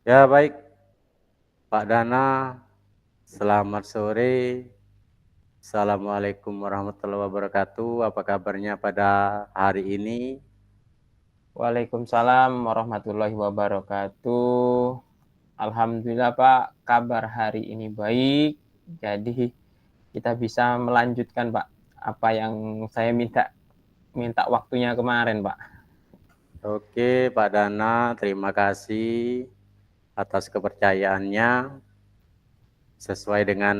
Ya baik, Pak Dana, selamat sore. Assalamualaikum warahmatullahi wabarakatuh. Apa kabarnya pada hari ini? Waalaikumsalam warahmatullahi wabarakatuh. Alhamdulillah Pak, kabar hari ini baik. Jadi kita bisa melanjutkan Pak apa yang saya minta waktunya kemarin Pak. Oke, Pak Dana, terima kasih atas kepercayaannya. Sesuai dengan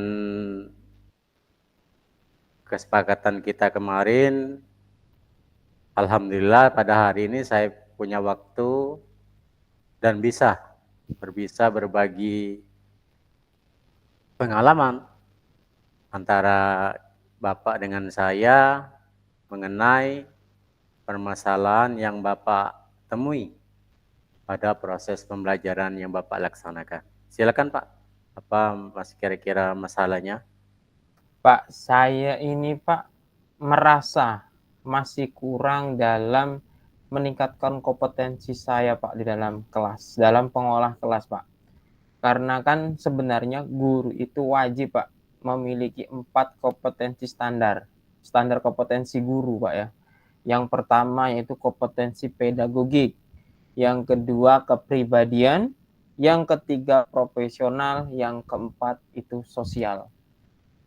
kesepakatan kita kemarin, alhamdulillah pada hari ini saya punya waktu dan bisa berbagi pengalaman antara Bapak dengan saya mengenai permasalahan yang Bapak temui pada proses pembelajaran yang Bapak laksanakan. Silakan Pak, apa masih kira-kira masalahnya? Pak, saya ini Pak merasa masih kurang dalam meningkatkan kompetensi saya Pak di dalam kelas, dalam pengolah kelas Pak. Karena kan sebenarnya guru itu wajib Pak memiliki 4 kompetensi standar. Standar kompetensi guru Pak ya. Yang pertama yaitu kompetensi pedagogik, yang kedua kepribadian, yang ketiga profesional, yang keempat itu sosial.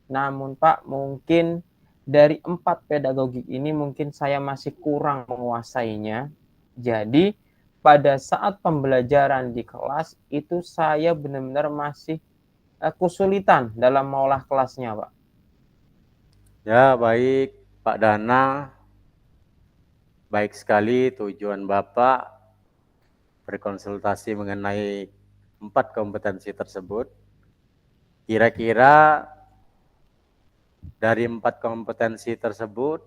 Namun Pak, mungkin dari 4 pedagogik ini mungkin saya masih kurang menguasainya. Jadi pada saat pembelajaran di kelas itu saya benar-benar masih kesulitan dalam mengolah kelasnya Pak. Ya baik Pak Dana, baik sekali tujuan Bapak berkonsultasi mengenai 4 kompetensi tersebut. Kira-kira dari 4 kompetensi tersebut,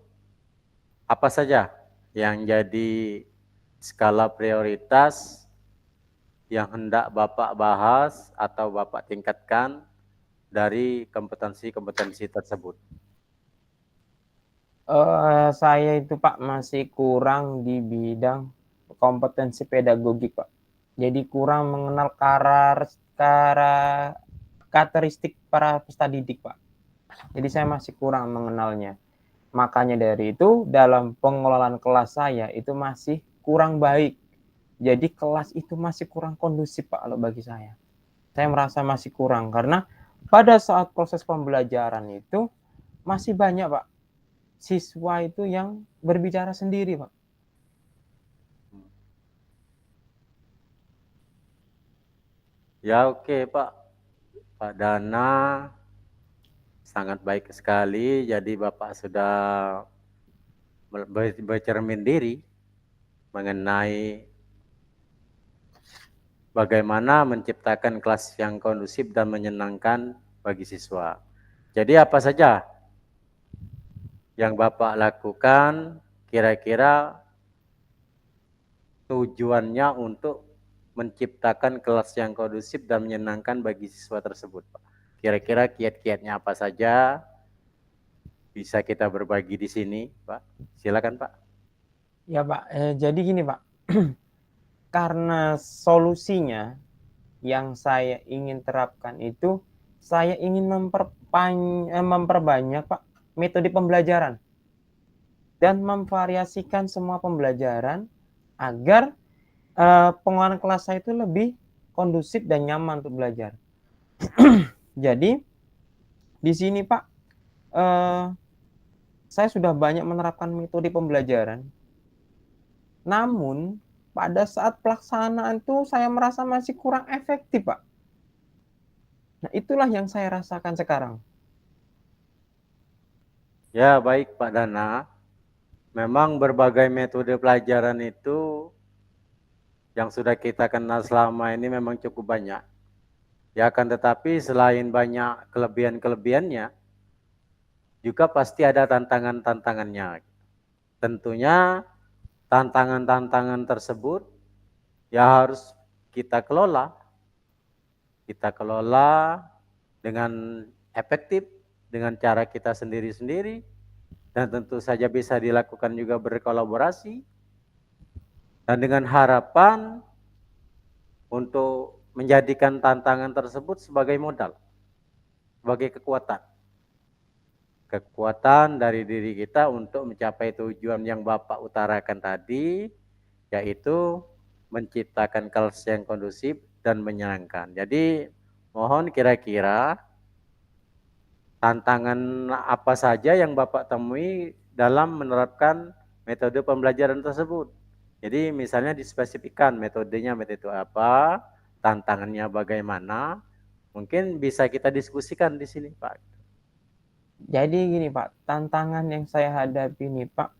apa saja yang jadi skala prioritas yang hendak Bapak bahas atau Bapak tingkatkan dari kompetensi-kompetensi tersebut? Saya itu Pak masih kurang di bidang kompetensi pedagogik Pak. Jadi kurang mengenal karakteristik para peserta didik Pak. Jadi saya masih kurang mengenalnya. Makanya dari itu dalam pengelolaan kelas saya itu masih kurang baik. Jadi kelas itu masih kurang kondusif Pak kalau bagi saya. Saya merasa masih kurang karena pada saat proses pembelajaran itu masih banyak Pak siswa itu yang berbicara sendiri Pak. Ya oke Pak, Pak Dana sangat baik sekali. Jadi Bapak sudah bercermin diri mengenai bagaimana menciptakan kelas yang kondusif dan menyenangkan bagi siswa. Jadi apa saja yang Bapak lakukan kira-kira tujuannya untuk menciptakan kelas yang kondusif dan menyenangkan bagi siswa tersebut, Pak? Kira-kira kiat-kiatnya apa saja bisa kita berbagi di sini, Pak? Silakan, Pak. Ya Pak, jadi gini Pak, karena solusinya yang saya ingin terapkan itu saya ingin memperbanyak Pak metode pembelajaran dan memvariasikan semua pembelajaran agar pengolahan kelas saya itu lebih kondusif dan nyaman untuk belajar. Jadi di sini Pak, eh, saya sudah banyak menerapkan metode pembelajaran. Namun pada saat pelaksanaan itu saya merasa masih kurang efektif Pak. Nah itulah yang saya rasakan sekarang. Ya, baik Pak Dana. Memang berbagai metode pelajaran itu yang sudah kita kenal selama ini memang cukup banyak. Ya, akan tetapi selain banyak kelebihan-kelebihannya, juga pasti ada tantangan-tantangannya. Tentunya tantangan-tantangan tersebut ya harus kita kelola. Kita kelola dengan efektif, dengan cara kita sendiri-sendiri, dan tentu saja bisa dilakukan juga berkolaborasi, dan dengan harapan untuk menjadikan tantangan tersebut sebagai modal, sebagai kekuatan dari diri kita untuk mencapai tujuan yang Bapak utarakan tadi, yaitu menciptakan kelas yang kondusif dan menyenangkan. Jadi mohon kira-kira tantangan apa saja yang Bapak temui dalam menerapkan metode pembelajaran tersebut. Jadi misalnya dispesifikkan metodenya metode apa, tantangannya bagaimana, mungkin bisa kita diskusikan di sini, Pak. Jadi gini Pak, tantangan yang saya hadapi nih Pak,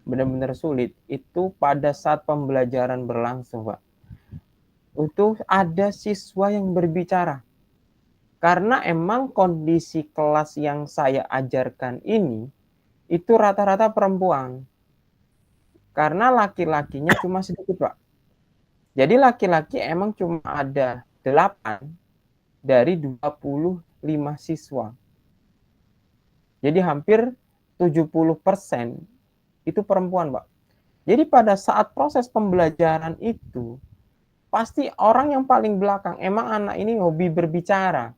benar-benar sulit, itu pada saat pembelajaran berlangsung Pak. Itu ada siswa yang berbicara. Karena emang kondisi kelas yang saya ajarkan ini, itu rata-rata perempuan. Karena laki-lakinya cuma sedikit Pak. Jadi laki-laki emang cuma ada 8 dari 25 siswa. Jadi hampir 70% itu perempuan, Pak. Jadi pada saat proses pembelajaran itu, pasti orang yang paling belakang, emang anak ini hobi berbicara,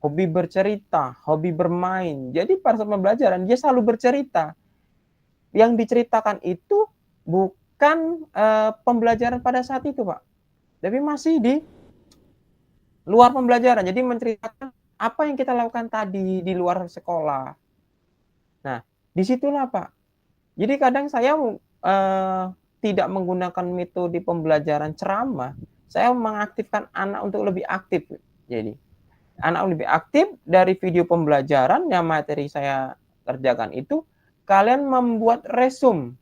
hobi bercerita, hobi bermain. Jadi pada saat pembelajaran dia selalu bercerita. Yang diceritakan itu bukan pembelajaran pada saat itu, Pak. Tapi masih di luar pembelajaran. Jadi menceritakan apa yang kita lakukan tadi di luar sekolah. Nah, disitulah Pak. Jadi kadang saya tidak menggunakan metode pembelajaran ceramah, saya mengaktifkan anak untuk lebih aktif. Jadi, anak lebih aktif dari video pembelajaran yang materi saya kerjakan itu, kalian membuat resume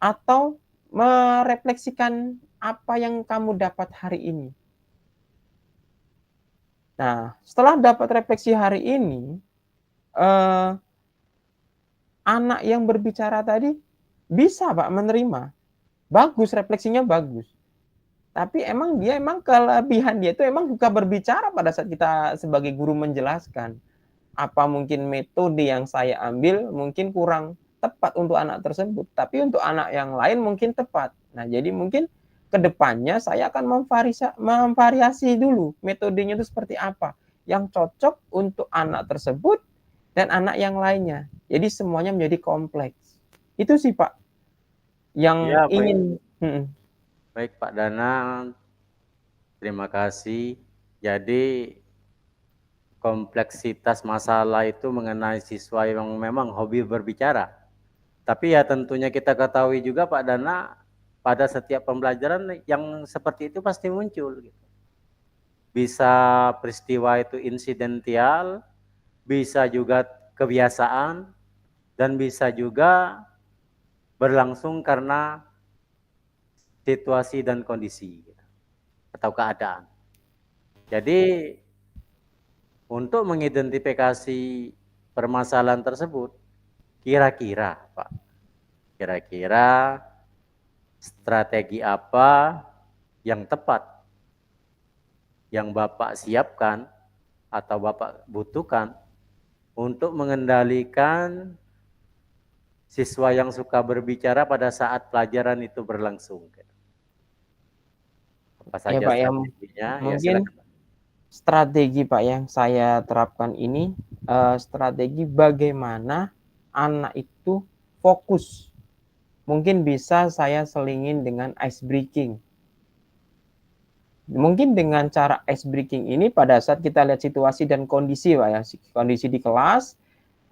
atau merefleksikan apa yang kamu dapat hari ini. Nah, setelah dapat refleksi hari ini, anak yang berbicara tadi bisa Pak menerima. Bagus, refleksinya bagus. Tapi dia kelebihan dia itu emang suka berbicara pada saat kita sebagai guru menjelaskan. Apa mungkin metode yang saya ambil mungkin kurang tepat untuk anak tersebut, tapi untuk anak yang lain mungkin tepat. Nah, jadi mungkin ke depannya saya akan memvariasi dulu metodenya itu seperti apa yang cocok untuk anak tersebut dan anak yang lainnya. Jadi semuanya menjadi kompleks. Itu sih Pak yang Ya, baik. ingin. Baik Pak Danang, terima kasih. Jadi kompleksitas masalah itu mengenai siswa yang memang hobi berbicara. Tapi ya tentunya kita ketahui juga Pak Dana, pada setiap pembelajaran yang seperti itu pasti muncul. Bisa peristiwa itu insidental, bisa juga kebiasaan, dan bisa juga berlangsung karena situasi dan kondisi atau keadaan. Jadi untuk mengidentifikasi permasalahan tersebut, kira-kira Pak, kira-kira strategi apa yang tepat yang Bapak siapkan atau Bapak butuhkan untuk mengendalikan siswa yang suka berbicara pada saat pelajaran itu berlangsung? Apa Ya saja Pak ya, strateginya? Ya mungkin silakan. strategi Pak yang saya terapkan ini strategi bagaimana anak itu fokus. Mungkin bisa saya selingin dengan ice breaking. Mungkin dengan cara ice breaking ini pada saat kita lihat situasi dan kondisi Pak ya, kondisi di kelas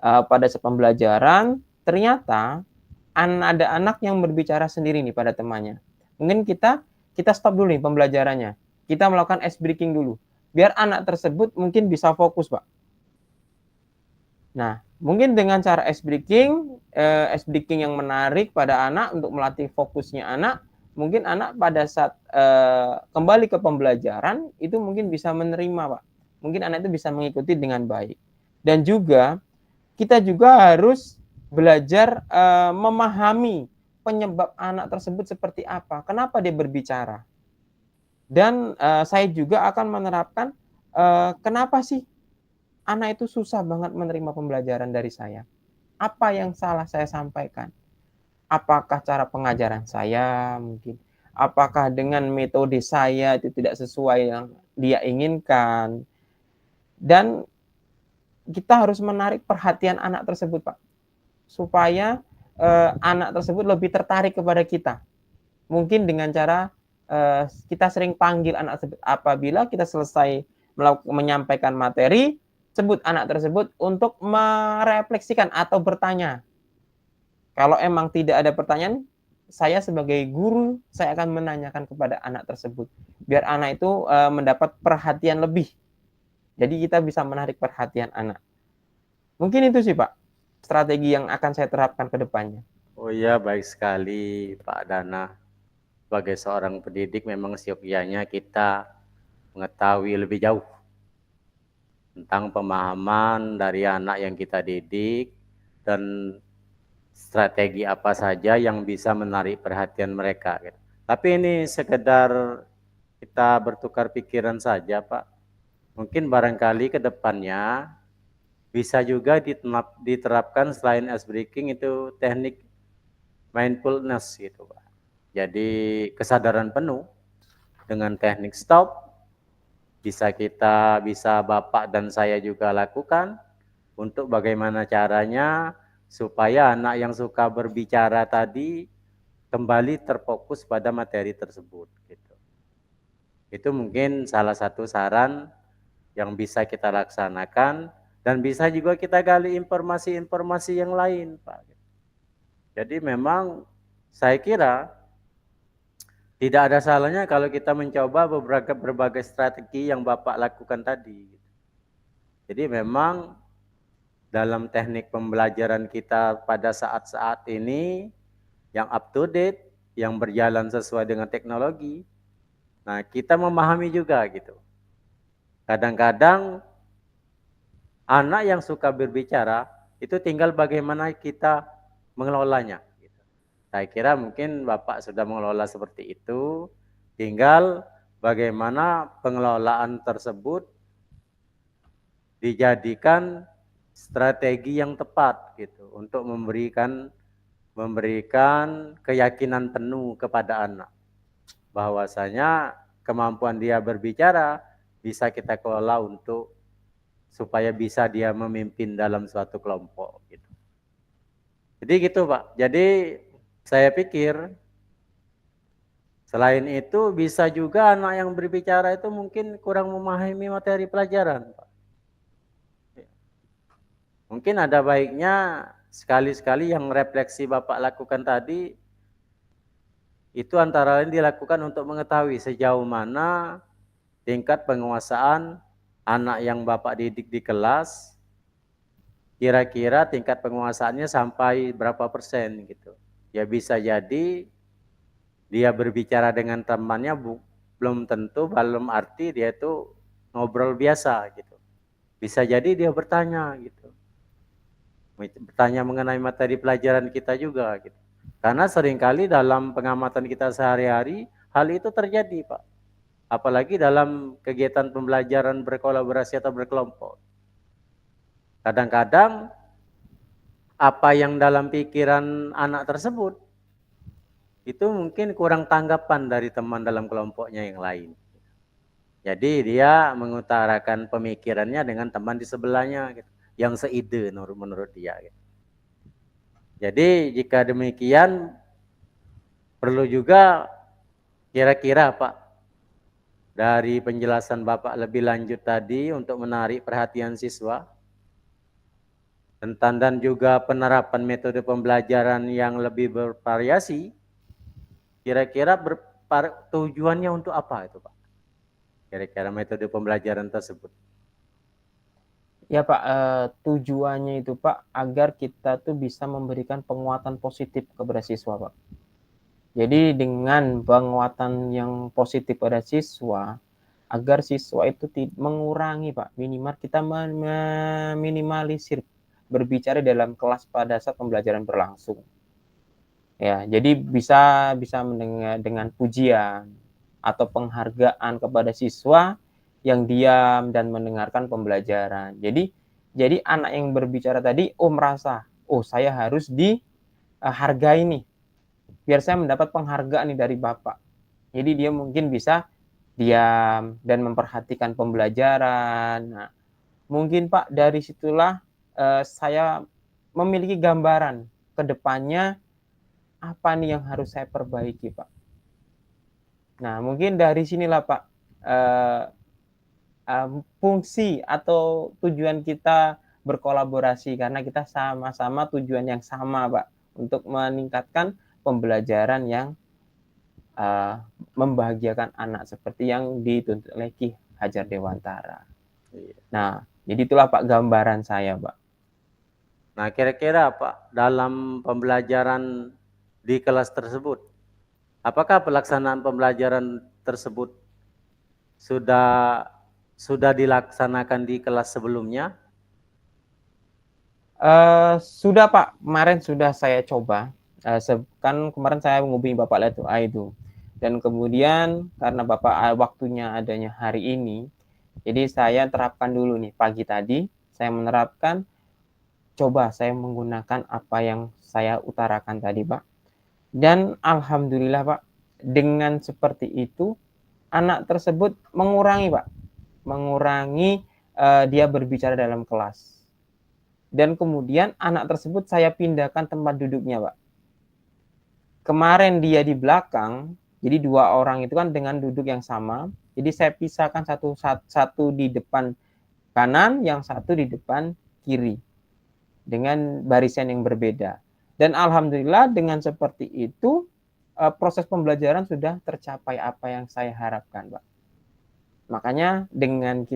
pada saat pembelajaran ternyata ada anak yang berbicara sendiri nih pada temannya. Mungkin kita stop dulu nih pembelajarannya. Kita melakukan ice breaking dulu. Biar anak tersebut mungkin bisa fokus, Pak. Nah, mungkin dengan cara ice breaking yang menarik pada anak untuk melatih fokusnya anak, mungkin anak pada saat kembali ke pembelajaran itu mungkin bisa menerima, Pak. Mungkin anak itu bisa mengikuti dengan baik. Dan juga kita juga harus belajar memahami penyebab anak tersebut seperti apa, kenapa dia berbicara. Dan saya juga akan menerapkan kenapa sih anak itu susah banget menerima pembelajaran dari saya. Apa yang salah saya sampaikan? Apakah cara pengajaran saya mungkin? apakah dengan metode saya itu tidak sesuai yang dia inginkan. Dan kita harus menarik perhatian anak tersebut, Pak, supaya anak tersebut lebih tertarik kepada kita. Mungkin dengan cara kita sering panggil anak tersebut. Apabila kita selesai menyampaikan materi, sebut anak tersebut untuk merefleksikan atau bertanya. Kalau emang tidak ada pertanyaan, saya sebagai guru, saya akan menanyakan kepada anak tersebut. Biar anak itu mendapat perhatian lebih. Jadi kita bisa menarik perhatian anak. Mungkin itu sih, Pak, strategi yang akan saya terapkan ke depannya. Oh iya, baik sekali Pak Dana. Sebagai seorang pendidik memang siokianya kita mengetahui lebih jauh tentang pemahaman dari anak yang kita didik dan strategi apa saja yang bisa menarik perhatian mereka. Tapi ini sekedar kita bertukar pikiran saja, Pak. Mungkin barangkali ke depannya bisa juga diterapkan selain ice breaking itu teknik mindfulness gitu, Pak. Jadi kesadaran penuh dengan teknik stop bisa Bapak dan saya juga lakukan untuk bagaimana caranya supaya anak yang suka berbicara tadi kembali terfokus pada materi tersebut gitu. Itu mungkin salah satu saran yang bisa kita laksanakan dan bisa juga kita gali informasi-informasi yang lain, Pak. Jadi memang saya kira tidak ada salahnya kalau kita mencoba berbagai strategi yang Bapak lakukan tadi. Jadi memang dalam teknik pembelajaran kita pada saat-saat ini yang up to date, yang berjalan sesuai dengan teknologi, nah kita memahami juga gitu. Kadang-kadang anak yang suka berbicara itu tinggal bagaimana kita mengelolanya. Saya kira mungkin Bapak sudah mengelola seperti itu, tinggal bagaimana pengelolaan tersebut dijadikan strategi yang tepat gitu untuk memberikan keyakinan penuh kepada anak bahwasanya kemampuan dia berbicara bisa kita kelola untuk supaya bisa dia memimpin dalam suatu kelompok gitu. Jadi gitu Pak. Jadi saya pikir selain itu bisa juga anak yang berbicara itu mungkin kurang memahami materi pelajaran, Pak. Mungkin ada baiknya sekali-sekali yang refleksi Bapak lakukan tadi itu antara lain dilakukan untuk mengetahui sejauh mana tingkat penguasaan anak yang Bapak didik di kelas, kira-kira tingkat penguasaannya sampai berapa persen gitu. Ya bisa jadi dia berbicara dengan temannya belum arti dia itu ngobrol biasa gitu. Bisa jadi dia bertanya gitu. Bertanya mengenai materi pelajaran kita juga gitu. Karena seringkali dalam pengamatan kita sehari-hari hal itu terjadi, Pak. Apalagi dalam kegiatan pembelajaran berkolaborasi atau berkelompok. Kadang-kadang apa yang dalam pikiran anak tersebut itu mungkin kurang tanggapan dari teman dalam kelompoknya yang lain. Jadi dia mengutarakan pemikirannya dengan teman di sebelahnya gitu, yang seide menurut dia. Gitu. Jadi jika demikian perlu juga kira-kira Pak dari penjelasan Bapak lebih lanjut tadi untuk menarik perhatian siswa dan juga penerapan metode pembelajaran yang lebih bervariasi. Kira-kira tujuannya untuk apa itu Pak? Kira-kira metode pembelajaran tersebut. Ya Pak, tujuannya itu Pak agar kita tuh bisa memberikan penguatan positif kepada siswa Pak. Jadi dengan penguatan yang positif pada siswa, agar siswa itu mengurangi Pak, minimal kita meminimalisir berbicara dalam kelas pada saat pembelajaran berlangsung. Ya, jadi bisa mendengar dengan pujian atau penghargaan kepada siswa yang diam dan mendengarkan pembelajaran. Jadi anak yang berbicara tadi merasa, oh saya harus dihargai nih. Biar saya mendapat penghargaan nih dari Bapak. Jadi dia mungkin bisa diam dan memperhatikan pembelajaran. Nah, mungkin Pak dari situlah, saya memiliki gambaran ke depannya apa nih yang harus saya perbaiki, Pak. Nah, mungkin dari sinilah Pak, eee fungsi atau tujuan kita berkolaborasi karena kita sama-sama tujuan yang sama, Pak, untuk meningkatkan pembelajaran yang, eee, membahagiakan anak seperti yang dituntut oleh Ki Hajar Dewantara. Iya. Nah, jadi itulah Pak gambaran saya, Pak. Nah, kira-kira Pak, dalam pembelajaran di kelas tersebut, apakah pelaksanaan pembelajaran tersebut sudah sudah dilaksanakan di kelas sebelumnya? Sudah Pak, kemarin sudah saya coba, kan kemarin saya menghubungi Bapak lewat WA itu, dan kemudian karena Bapak, waktunya adanya hari ini, jadi saya terapkan dulu nih, pagi tadi saya menerapkan, coba saya menggunakan apa yang saya utarakan tadi, Pak. Dan alhamdulillah, Pak, dengan seperti itu, anak tersebut mengurangi, Pak, mengurangi, dia berbicara dalam kelas. Dan kemudian anak tersebut saya pindahkan tempat duduknya, Pak. Kemarin dia di belakang, jadi 2 orang itu kan dengan duduk yang sama, jadi saya pisahkan satu di depan kanan, yang satu di depan kiri, dengan barisan yang berbeda. Dan alhamdulillah dengan seperti itu, proses pembelajaran sudah tercapai apa yang saya harapkan, Pak. Makanya dengan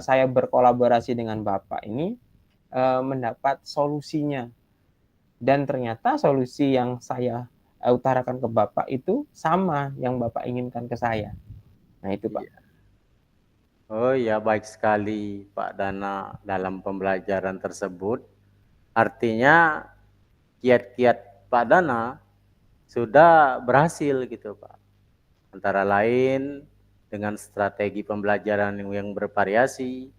saya berkolaborasi dengan Bapak ini, mendapat solusinya. Dan ternyata solusi yang saya, utarakan ke Bapak itu sama yang Bapak inginkan ke saya. Nah itu, Pak. Iya. Oh ya, baik sekali Pak Dana dalam pembelajaran tersebut. Artinya kiat-kiat Pak Dana sudah berhasil gitu Pak. Antara lain dengan strategi pembelajaran yang bervariasi,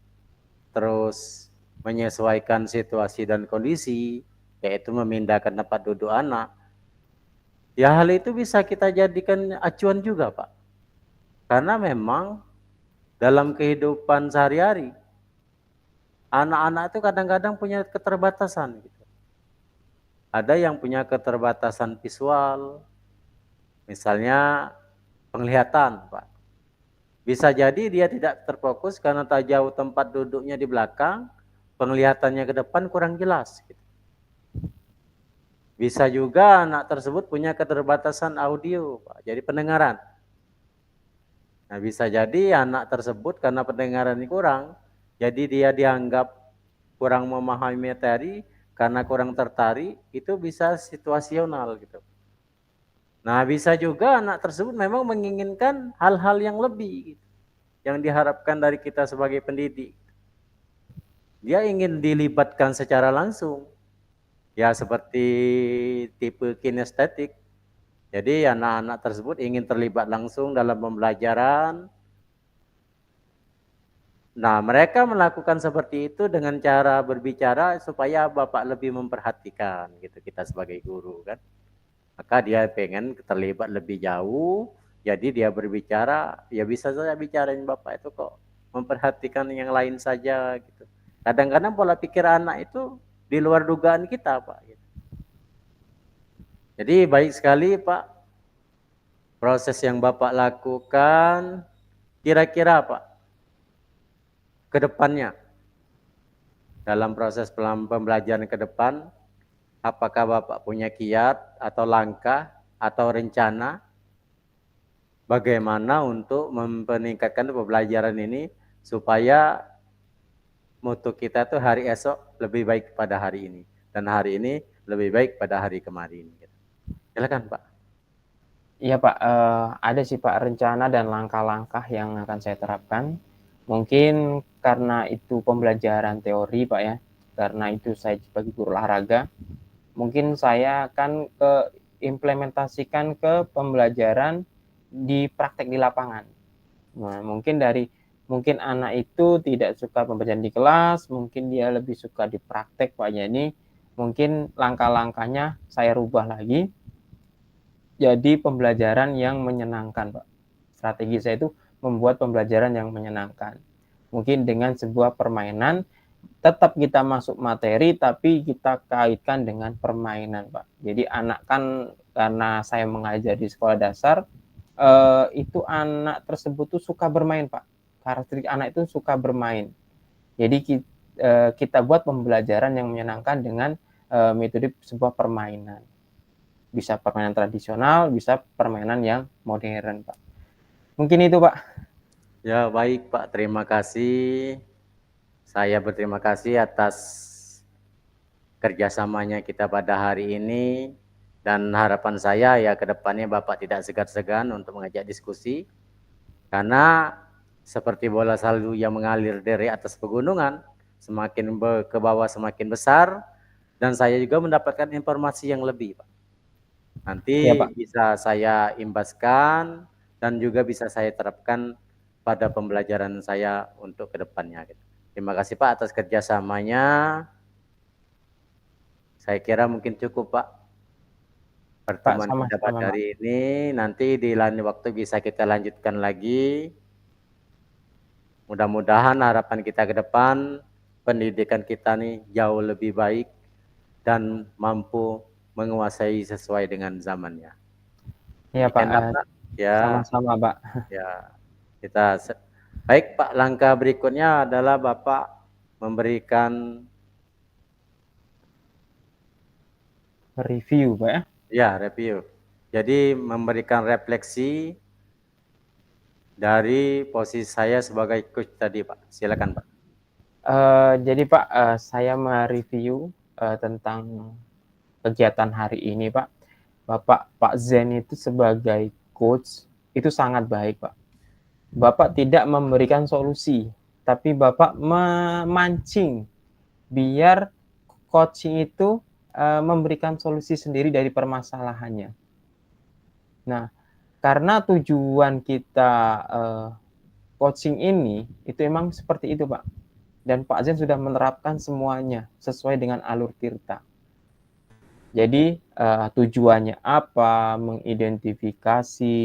terus menyesuaikan situasi dan kondisi, yaitu memindahkan tempat duduk anak. Ya hal itu bisa kita jadikan acuan juga Pak. Karena memang dalam kehidupan sehari-hari, anak-anak itu kadang-kadang punya keterbatasan. Gitu. Ada yang punya keterbatasan visual, misalnya penglihatan Pak. Bisa jadi dia tidak terfokus karena tak jauh tempat duduknya di belakang, penglihatannya ke depan kurang jelas. Gitu. Bisa juga anak tersebut punya keterbatasan audio, Pak, jadi pendengaran. Nah, bisa jadi anak tersebut karena pendengarannya kurang, jadi dia dianggap kurang memahami materi, karena kurang tertarik, itu bisa situasional gitu. Nah, bisa juga anak tersebut memang menginginkan hal-hal yang lebih, gitu, yang diharapkan dari kita sebagai pendidik. Dia ingin dilibatkan secara langsung, ya seperti tipe kinestetik. Jadi anak-anak tersebut ingin terlibat langsung dalam pembelajaran. Nah, mereka melakukan seperti itu dengan cara berbicara supaya Bapak lebih memperhatikan gitu kita sebagai guru kan. Maka dia pengen terlibat lebih jauh, jadi dia berbicara, ya bisa saja bicarain Bapak itu kok memperhatikan yang lain saja gitu. Kadang-kadang pola pikir anak itu di luar dugaan kita, Pak. Jadi baik sekali, Pak, proses yang Bapak lakukan, kira-kira Pak, ke depannya dalam proses pembelajaran ke depan, apakah Bapak punya kiat atau langkah atau rencana bagaimana untuk meningkatkan pembelajaran ini supaya mutu kita tuh hari esok lebih baik pada hari ini dan hari ini lebih baik pada hari kemarin. Silakan Pak. Iya Pak, ada sih Pak rencana dan langkah-langkah yang akan saya terapkan. Mungkin karena itu pembelajaran teori Pak ya, karena itu saya sebagai guru olahraga, mungkin saya akan implementasikan ke pembelajaran di praktek di lapangan. Nah, mungkin anak itu tidak suka pembelajaran di kelas, mungkin dia lebih suka di praktek Pak. Jadi mungkin langkah-langkahnya saya rubah lagi. jadi pembelajaran yang menyenangkan, Pak. Strategi saya itu membuat pembelajaran yang menyenangkan. Mungkin dengan sebuah permainan, tetap kita masuk materi, tapi kita kaitkan dengan permainan, Pak. Jadi anak kan, karena saya mengajar di sekolah dasar, itu anak tersebut tuh suka bermain, Pak. Karakteristik anak itu suka bermain. Jadi kita buat pembelajaran yang menyenangkan dengan metode sebuah permainan. Bisa permainan tradisional, bisa permainan yang modern, Pak. Mungkin itu, Pak. Ya, baik Pak, terima kasih. Saya berterima kasih atas kerjasamanya kita pada hari ini, dan harapan saya ya ke depannya Bapak tidak segan-segan untuk mengajak diskusi, karena seperti bola salju yang mengalir dari atas pegunungan, semakin ke bawah semakin besar, dan saya juga mendapatkan informasi yang lebih, Pak. Ya, Nanti Pak. bisa saya imbaskan dan juga bisa saya terapkan pada pembelajaran saya untuk kedepannya. Terima kasih Pak atas kerjasamanya. Saya kira mungkin cukup Pak Pak, pertemuan kita sama-sama, pada Pak. hari ini. Nanti di lain waktu bisa kita lanjutkan lagi. Mudah-mudahan harapan kita ke depan, pendidikan kita nih jauh lebih baik dan mampu menguasai sesuai dengan zamannya. Iya, Pak. Demikianlah Pak. Ya, Sama-sama, Pak. ya. Baik Pak, langkah berikutnya adalah Bapak memberikan Review, Pak, ya. ya review. Jadi memberikan refleksi dari posisi saya sebagai coach tadi Pak. Silakan Pak. Jadi Pak, saya mereview tentang kegiatan hari ini, Pak. Pak Zen itu sebagai coach itu sangat baik, Pak. Bapak tidak memberikan solusi, tapi Bapak memancing biar coaching itu memberikan solusi sendiri dari permasalahannya. Nah, karena tujuan kita coaching ini itu emang seperti itu, Pak. Dan Pak Zen sudah menerapkan semuanya sesuai dengan alur tirta. Jadi tujuannya apa, mengidentifikasi,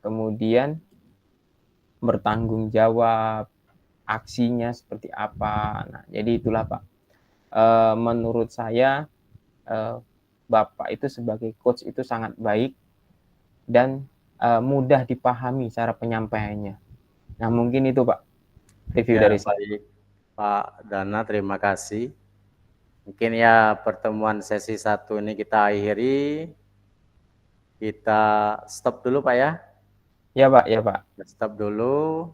kemudian bertanggung jawab, aksinya seperti apa. Nah, jadi itulah Pak. Menurut saya Bapak itu sebagai coach itu sangat baik dan mudah dipahami cara penyampaiannya. Nah, mungkin itu Pak review Ya dari saya. baik Pak Dana, terima kasih. Mungkin ya pertemuan sesi 1 ini kita akhiri. Kita stop dulu Pak ya. Ya Pak, ya Pak. Stop dulu.